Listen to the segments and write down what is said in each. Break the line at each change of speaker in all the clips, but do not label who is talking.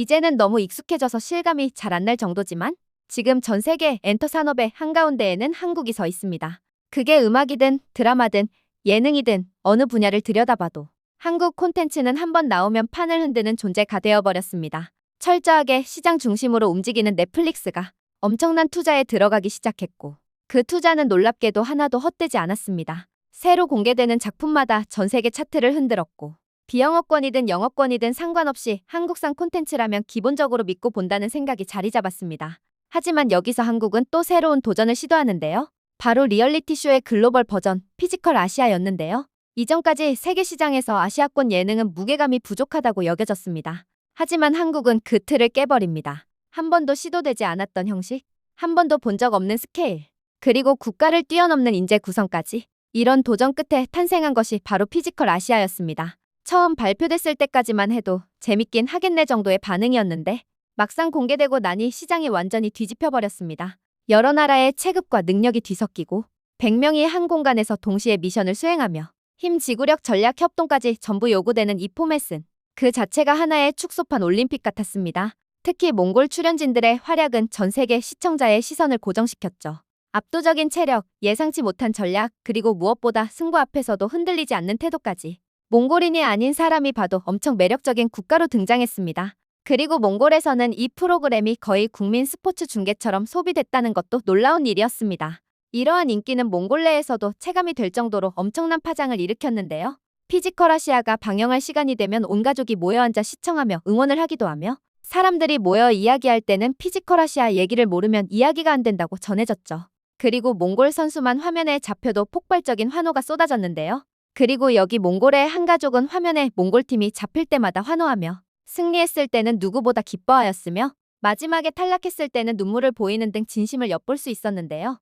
이제는 너무 익숙해져서 실감이 잘 안 날 정도지만 지금 전 세계 엔터 산업의 한가운데에는 한국이 서 있습니다. 그게 음악이든 드라마든 예능이든 어느 분야를 들여다봐도 한국 콘텐츠는 한번 나오면 판을 흔드는 존재가 되어버렸습니다. 철저하게 시장 중심으로 움직이는 넷플릭스가 엄청난 투자에 들어가기 시작했고 그 투자는 놀랍게도 하나도 헛되지 않았습니다. 새로 공개되는 작품마다 전 세계 차트를 흔들었고 비영어권이든 영어권이든 상관없이 한국산 콘텐츠라면 기본적으로 믿고 본다는 생각이 자리 잡았습니다. 하지만 여기서 한국은 또 새로운 도전을 시도하는데요. 바로 리얼리티쇼의 글로벌 버전 피지컬 아시아였는데요. 이전까지 세계 시장에서 아시아권 예능은 무게감이 부족하다고 여겨졌습니다. 하지만 한국은 그 틀을 깨버립니다. 한 번도 시도되지 않았던 형식, 한 번도 본 적 없는 스케일, 그리고 국가를 뛰어넘는 인재 구성까지 이런 도전 끝에 탄생한 것이 바로 피지컬 아시아였습니다. 처음 발표됐을 때까지만 해도 재밌긴 하겠네 정도의 반응이었는데 막상 공개되고 나니 시장이 완전히 뒤집혀버렸습니다. 여러 나라의 체급과 능력이 뒤섞이고 100명이 한 공간에서 동시에 미션을 수행하며 힘, 지구력, 전략, 협동까지 전부 요구되는 이 포맷은 그 자체가 하나의 축소판 올림픽 같았습니다. 특히 몽골 출연진들의 활약은 전 세계 시청자의 시선을 고정시켰죠. 압도적인 체력, 예상치 못한 전략, 그리고 무엇보다 승부 앞에서도 흔들리지 않는 태도까지 몽골인이 아닌 사람이 봐도 엄청 매력적인 국가로 등장했습니다. 그리고 몽골에서는 이 프로그램이 거의 국민 스포츠 중계처럼 소비됐다는 것도 놀라운 일이었습니다. 이러한 인기는 몽골 내에서도 체감이 될 정도로 엄청난 파장을 일으켰는데요. 피지컬 아시아가 방영할 시간이 되면 온 가족이 모여앉아 시청하며 응원을 하기도 하며 사람들이 모여 이야기할 때는 피지컬 아시아 얘기를 모르면 이야기가 안 된다고 전해졌죠. 그리고 몽골 선수만 화면에 잡혀도 폭발적인 환호가 쏟아졌는데요. 그리고 여기 몽골의 한 가족은 화면에 몽골팀이 잡힐 때마다 환호하며 승리했을 때는 누구보다 기뻐하였으며 마지막에 탈락했을 때는 눈물을 보이는 등 진심을 엿볼 수 있었는데요.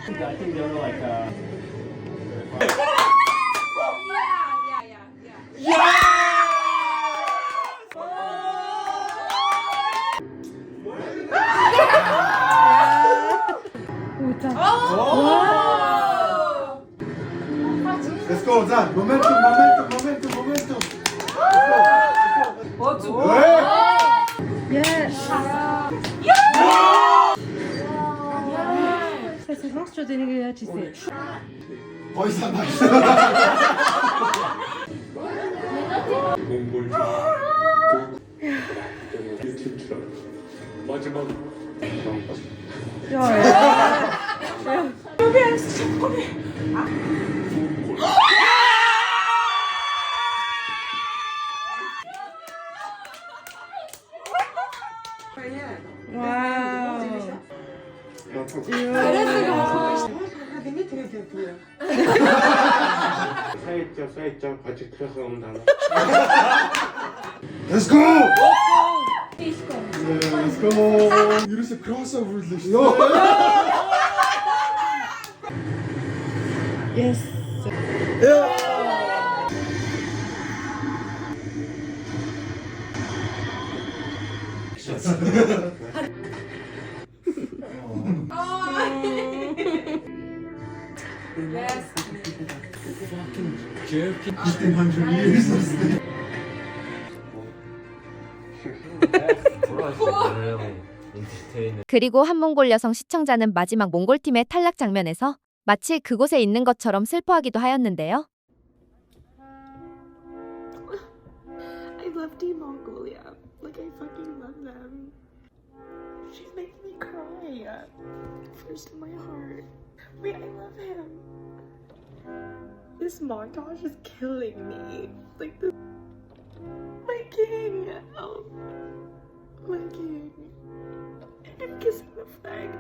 I think they're like
Let's go, Zan. Momentum, momentum, momentum, momentum. Let's go.
Ça c'est vraiment sur des négociations, tu sais.
거의 다 나이스.
몽골 유튜브처럼 마지막 살짝 같이 틀어서 온다.
Let's go. Yeah, let's go. 이래서 크로스오버를 드시죠.
Yes.
그리고 한 몽골 여성 시청자는 마지막 몽골팀의 탈락 장면에서 마치 그곳에 있는 것처럼 슬퍼하기도 하였는데요.
I love Team Mongolia. Like I fucking love them. She's making me cry. First in my heart. Wait, I love him. This montage is killing me. Like this. My king. Oh, my king. I'm kissing the flag.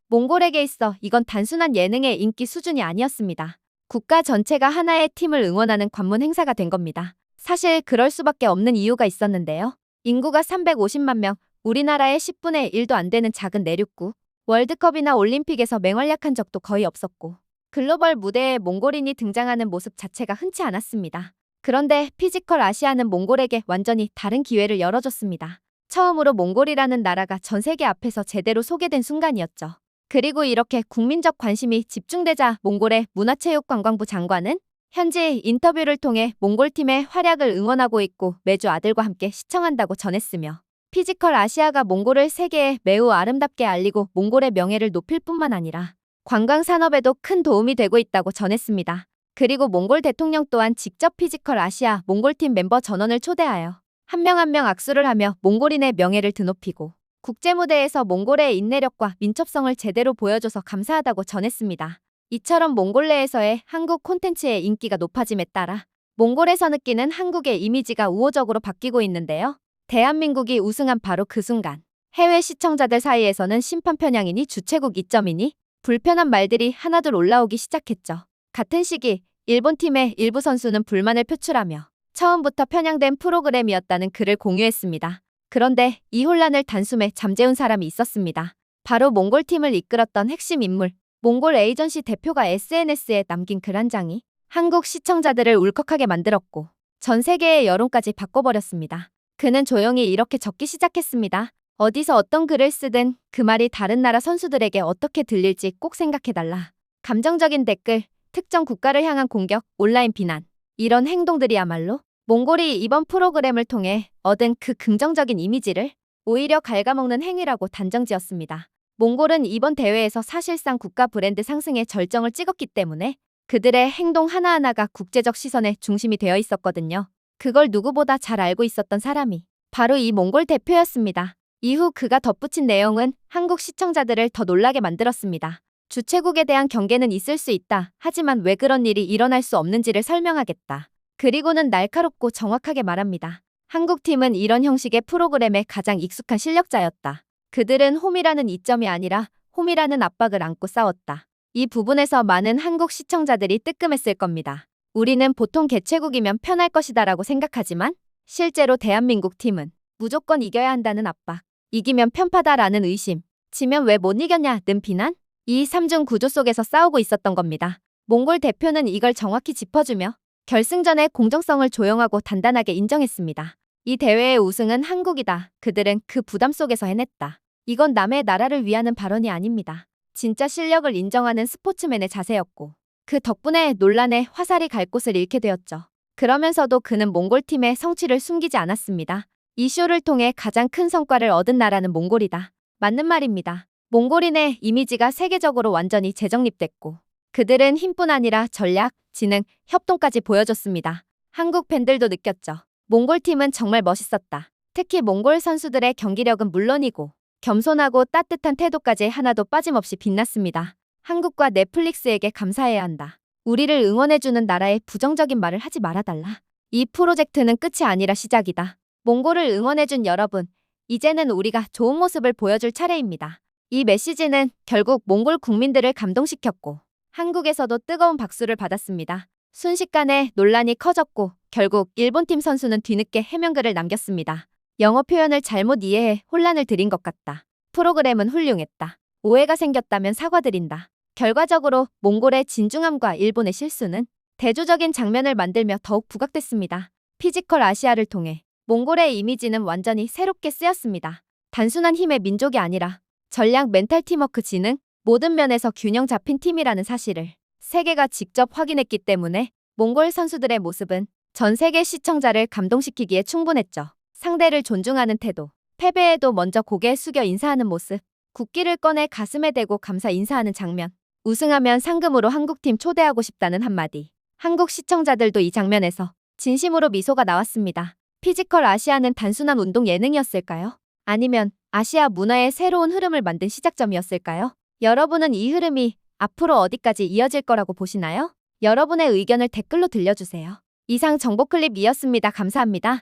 몽골에게 있어 이건 단순한 예능의 인기 수준이 아니었습니다. 국가 전체가 하나의 팀을 응원하는 관문 행사가 된 겁니다. 사실 그럴 수밖에 없는 이유가 있었는데요. 인구가 350만 명, 우리나라의 10분의 1도 안 되는 작은 내륙국, 월드컵이나 올림픽에서 맹활약한 적도 거의 없었고 글로벌 무대에 몽골인이 등장하는 모습 자체가 흔치 않았습니다. 그런데 피지컬 아시아는 몽골에게 완전히 다른 기회를 열어줬습니다. 처음으로 몽골이라는 나라가 전 세계 앞에서 제대로 소개된 순간이었죠. 그리고 이렇게 국민적 관심이 집중되자 몽골의 문화체육관광부 장관은 현지 인터뷰를 통해 몽골팀의 활약을 응원하고 있고 매주 아들과 함께 시청한다고 전했으며 피지컬 아시아가 몽골을 세계에 매우 아름답게 알리고 몽골의 명예를 높일 뿐만 아니라 관광 산업에도 큰 도움이 되고 있다고 전했습니다. 그리고 몽골 대통령 또한 직접 피지컬 아시아 몽골팀 멤버 전원을 초대하여 한 명 한 명 악수를 하며 몽골인의 명예를 드높이고 국제 무대에서 몽골의 인내력과 민첩성을 제대로 보여줘서 감사하다고 전했습니다. 이처럼 몽골 내에서의 한국 콘텐츠의 인기가 높아짐에 따라 몽골에서 느끼는 한국의 이미지가 우호적으로 바뀌고 있는데요. 대한민국이 우승한 바로 그 순간 해외 시청자들 사이에서는 심판 편향이니 주최국 이점이니 불편한 말들이 하나둘 올라오기 시작했죠. 같은 시기 일본 팀의 일부 선수는 불만을 표출하며 처음부터 편향된 프로그램이었다는 글을 공유했습니다. 그런데 이 혼란을 단숨에 잠재운 사람이 있었습니다. 바로 몽골 팀을 이끌었던 핵심 인물, 몽골 에이전시 대표가 SNS에 남긴 글 한 장이 한국 시청자들을 울컥하게 만들었고 전 세계의 여론까지 바꿔버렸습니다. 그는 조용히 이렇게 적기 시작했습니다. 어디서 어떤 글을 쓰든 그 말이 다른 나라 선수들에게 어떻게 들릴지 꼭 생각해달라. 감정적인 댓글, 특정 국가를 향한 공격, 온라인 비난. 이런 행동들이야말로 몽골이 이번 프로그램을 통해 얻은 그 긍정적인 이미지를 오히려 갉아먹는 행위라고 단정지었습니다. 몽골은 이번 대회에서 사실상 국가 브랜드 상승에 절정을 찍었기 때문에 그들의 행동 하나하나가 국제적 시선의 중심이 되어 있었거든요. 그걸 누구보다 잘 알고 있었던 사람이 바로 이 몽골 대표였습니다. 이후 그가 덧붙인 내용은 한국 시청자들을 더 놀라게 만들었습니다. 주최국에 대한 경계는 있을 수 있다. 하지만 왜 그런 일이 일어날 수 없는지를 설명하겠다. 그리고는 날카롭고 정확하게 말합니다. 한국팀은 이런 형식의 프로그램에 가장 익숙한 실력자였다. 그들은 홈이라는 이점이 아니라 홈이라는 압박을 안고 싸웠다. 이 부분에서 많은 한국 시청자들이 뜨끔했을 겁니다. 우리는 보통 개최국이면 편할 것이다라고 생각하지만 실제로 대한민국 팀은 무조건 이겨야 한다는 압박, 이기면 편파다라는 의심, 지면 왜 못 이겼냐는 비난, 이 삼중 구조 속에서 싸우고 있었던 겁니다. 몽골 대표는 이걸 정확히 짚어주며 결승전의 공정성을 조용하고 단단하게 인정했습니다. 이 대회의 우승은 한국이다. 그들은 그 부담 속에서 해냈다. 이건 남의 나라를 위하는 발언이 아닙니다. 진짜 실력을 인정하는 스포츠맨의 자세였고 그 덕분에 논란에 화살이 갈 곳을 잃게 되었죠. 그러면서도 그는 몽골팀의 성취를 숨기지 않았습니다. 이 쇼를 통해 가장 큰 성과를 얻은 나라는 몽골이다. 맞는 말입니다. 몽골인의 이미지가 세계적으로 완전히 재정립됐고 그들은 힘뿐 아니라 전략, 지능, 협동까지 보여줬습니다. 한국 팬들도 느꼈죠. 몽골팀은 정말 멋있었다. 특히 몽골 선수들의 경기력은 물론이고 겸손하고 따뜻한 태도까지 하나도 빠짐없이 빛났습니다. 한국과 넷플릭스에게 감사해야 한다. 우리를 응원해주는 나라에 부정적인 말을 하지 말아달라. 이 프로젝트는 끝이 아니라 시작이다. 몽골을 응원해준 여러분, 이제는 우리가 좋은 모습을 보여줄 차례입니다. 이 메시지는 결국 몽골 국민들을 감동시켰고 한국에서도 뜨거운 박수를 받았습니다. 순식간에 논란이 커졌고 결국 일본팀 선수는 뒤늦게 해명글을 남겼습니다. 영어 표현을 잘못 이해해 혼란을 드린 것 같다. 프로그램은 훌륭했다. 오해가 생겼다면 사과드린다. 결과적으로 몽골의 진중함과 일본의 실수는 대조적인 장면을 만들며 더욱 부각됐습니다. 피지컬 아시아를 통해 몽골의 이미지는 완전히 새롭게 쓰였습니다. 단순한 힘의 민족이 아니라 전략, 멘탈, 팀워크, 지능, 모든 면에서 균형 잡힌 팀이라는 사실을 세계가 직접 확인했기 때문에 몽골 선수들의 모습은 전 세계 시청자를 감동시키기에 충분했죠. 상대를 존중하는 태도, 패배에도 먼저 고개 숙여 인사하는 모습, 국기를 꺼내 가슴에 대고 감사 인사하는 장면, 우승하면 상금으로 한국팀 초대하고 싶다는 한마디. 한국 시청자들도 이 장면에서 진심으로 미소가 나왔습니다. 피지컬 아시아는 단순한 운동 예능이었을까요? 아니면 아시아 문화의 새로운 흐름을 만든 시작점이었을까요? 여러분은 이 흐름이 앞으로 어디까지 이어질 거라고 보시나요? 여러분의 의견을 댓글로 들려주세요. 이상 정보 클립이었습니다. 감사합니다.